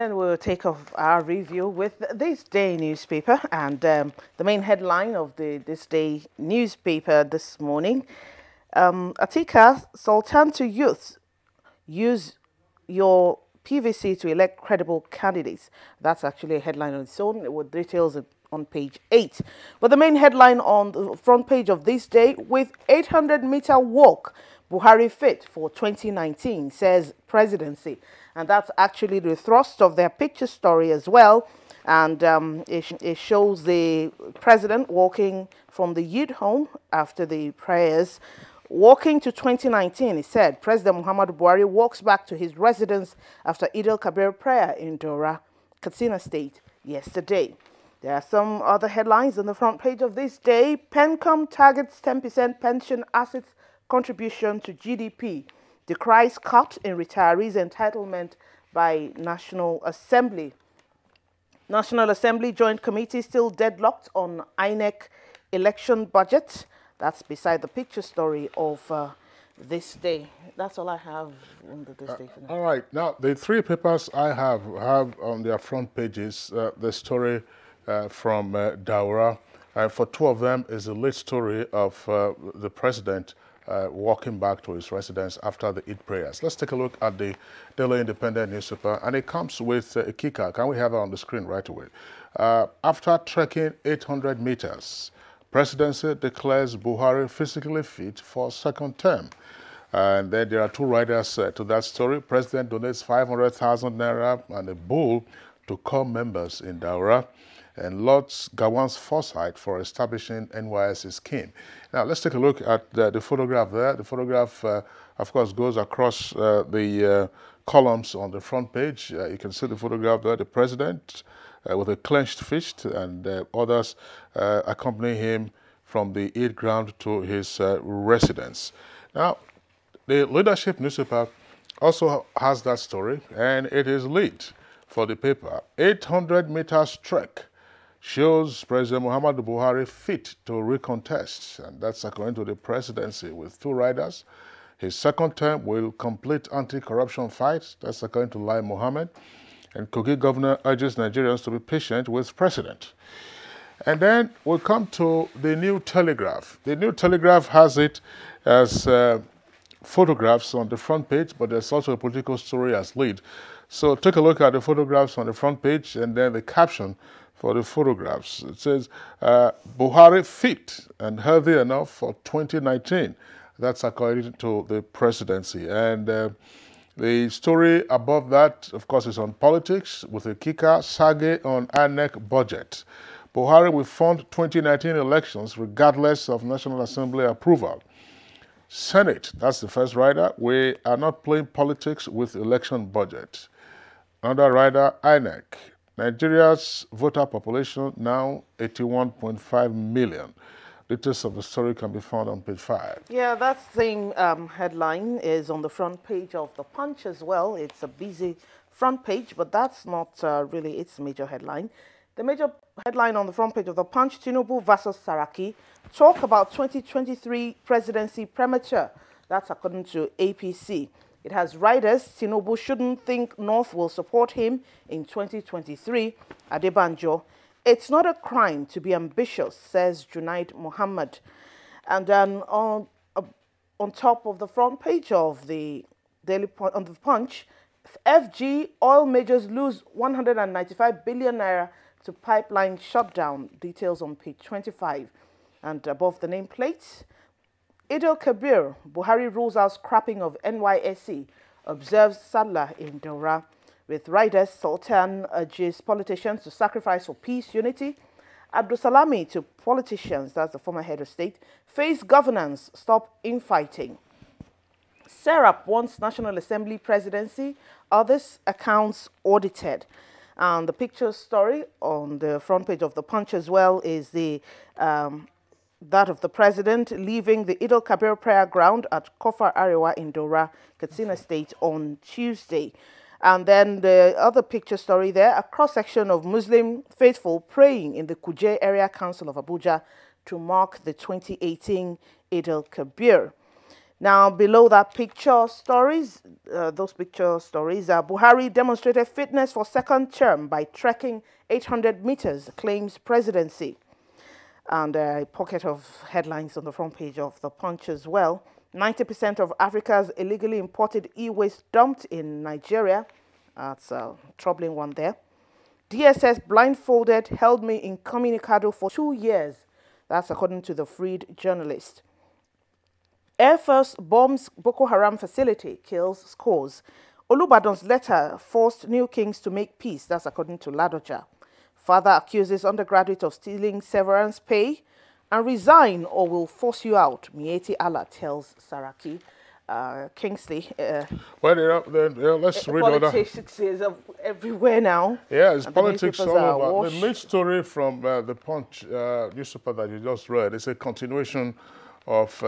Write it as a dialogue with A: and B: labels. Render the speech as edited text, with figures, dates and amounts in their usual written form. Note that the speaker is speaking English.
A: And we'll take off our review with this day newspaper, and the main headline of this day newspaper this morning: Atika Sultan to youth, use your PVC to elect credible candidates. That's actually a headline on its own with details on page 8. But the main headline on the front page of this day: with 800-meter walk, Buhari fit for 2019, says presidency. And that's actually the thrust of their picture story as well. And it shows the president walking from the youth home after the prayers. Walking to 2019, he said, President Muhammadu Buhari walks back to his residence after Eid al-Kabir prayer in Dora, Katsina State, yesterday. There are some other headlines on the front page of this day. PENCOM targets 10% pension assets contribution to GDP. Decries cut in retirees' entitlement by National Assembly. National Assembly Joint Committee still deadlocked on INEC election budget. That's beside the picture story of this day. That's all I have on this day for now.
B: All right. Now, the three papers I have on their front pages the story from Daura. For two of them is the lead story of the president walking back to his residence after the Eid prayers. Let's take a look at the Daily Independent newspaper, and it comes with a kicker. Can we have it on the screen right away? After trekking 800 meters, presidency declares Buhari physically fit for second term. And then there are two riders to that story. President donates 500,000 naira and a bull to core members in Daura, and Lord's Gawan's foresight for establishing NYSC scheme. Now, let's take a look at the photograph there. The photograph, of course, goes across the columns on the front page. You can see the photograph there, the president with a clenched fist, and others accompany him from the Eid ground to his residence. Now, the leadership newspaper also has that story, and it is lead for the paper. 800-meter trek shows President Muhammadu Buhari fit to recontest, and that's according to the presidency, with two riders. His second term will complete anti-corruption fight. That's according to Lai Mohammed. And Kogi governor urges Nigerians to be patient with president. And then we'll come to the New Telegraph. The New Telegraph has it as photographs on the front page, but there's also a political story as lead. So take a look at the photographs on the front page and then the caption for the photographs. It says, Buhari fit and healthy enough for 2019. That's according to the presidency. And the story above that, of course, is on politics with a kicker, Sage on INEC budget. Buhari will fund 2019 elections regardless of National Assembly approval. Senate, that's the first rider. We are not playing politics with election budget. Another rider, INEC. Nigeria's voter population now 81.5 million. Details of the story can be found on page 5.
A: Yeah, that same headline is on the front page of the Punch as well. It's a busy front page, but that's not really its major headline. The major headline on the front page of the Punch: Tinubu versus Saraki. Talk about 2023 presidency premature. That's according to APC. It has riders. Tinubu shouldn't think North will support him in 2023. Adebanjo. It's not a crime to be ambitious, says Junaid Mohammed. And then on top of the front page of the on the Punch, FG oil majors lose 195 billion naira to pipeline shutdown. Details on page 25. And above the nameplate, Eid al-Kabir, Buhari rules out scrapping of NYSC, observes Salah in Dora. With riders, Sultan urges politicians to sacrifice for peace, unity. Abdusalami to politicians, that's the former head of state, face governance, stop infighting. Serap wants National Assembly presidency, others accounts audited. And the picture story on the front page of the Punch as well is the that of the president leaving the Eid al-Kabir prayer ground at Kofar Arewa in Dora, Katsina State on Tuesday. And then the other picture story there, a cross-section of Muslim faithful praying in the Kuje Area Council of Abuja to mark the 2018 Eid al-Kabir. Now, below that picture stories, Buhari demonstrated fitness for second term by trekking 800 meters, claims presidency. And a pocket of headlines on the front page of the Punch as well. 90% of Africa's illegally imported e-waste dumped in Nigeria. That's a troubling one there. DSS blindfolded held me incommunicado for 2 years. That's according to the freed journalist. Air Force bombs Boko Haram facility, kills scores. Olubadan's letter forced new kings to make peace. That's according to Ladoja. Father accuses undergraduate of stealing severance pay and resign or will force you out. Mieti Allah tells Saraki. Kingsley.
B: Let's read other.
A: Politics is everywhere now.
B: Yeah, it's politics all over. The lead story from the Punch newspaper that you just read is a continuation of